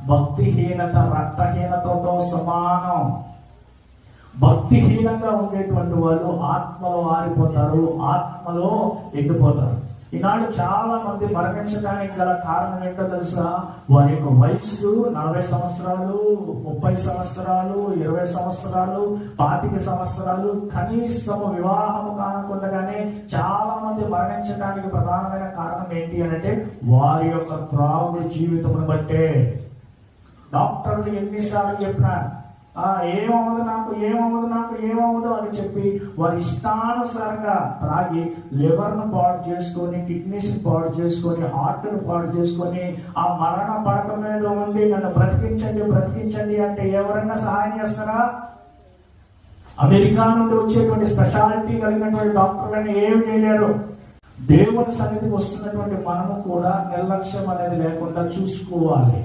భక్తిహీనత రక్తహీనతతో సమానం. భక్తిహీనంగా ఉండేటువంటి వాళ్ళు ఆత్మలో ఆరిపోతారు, ఆత్మలో ఎండిపోతారు. ఈనాడు చాలా మంది మరణించడానికి గల కారణం ఏంటో తెలుసా? వారి యొక్క వయస్సు 40 సంవత్సరాలు, 30 సంవత్సరాలు, 20 సంవత్సరాలు, 25 సంవత్సరాలు, కనీసం వివాహము కానకుండగానే చాలా మంది మరణించడానికి ప్రధానమైన కారణం ఏంటి అంటే వారి యొక్క త్రాగుడు జీవితమును బట్టే. డాక్టర్లు ఎన్నిసార్లు చెప్పినారు, ఏమవ్వదు అని చెప్పి వారి ఇష్టానుసారంగా త్రాగి లివర్ను పాడు చేసుకొని, కిడ్నీస్ పాడు చేసుకొని, హార్ట్ను పాడు చేసుకొని ఆ మరణ పడక మీద ఉండి నన్ను బ్రతికించండి అంటే ఎవరైనా సహాయం చేస్తారా? అమెరికా నుండి వచ్చేటువంటి స్పెషాలిటీ కలిగినటువంటి డాక్టర్లను ఏమి చేయలేరు. దేవుని సన్నిధికి వస్తున్నటువంటి మనము కూడా నిర్లక్ష్యం అనేది లేకుండా చూసుకోవాలి.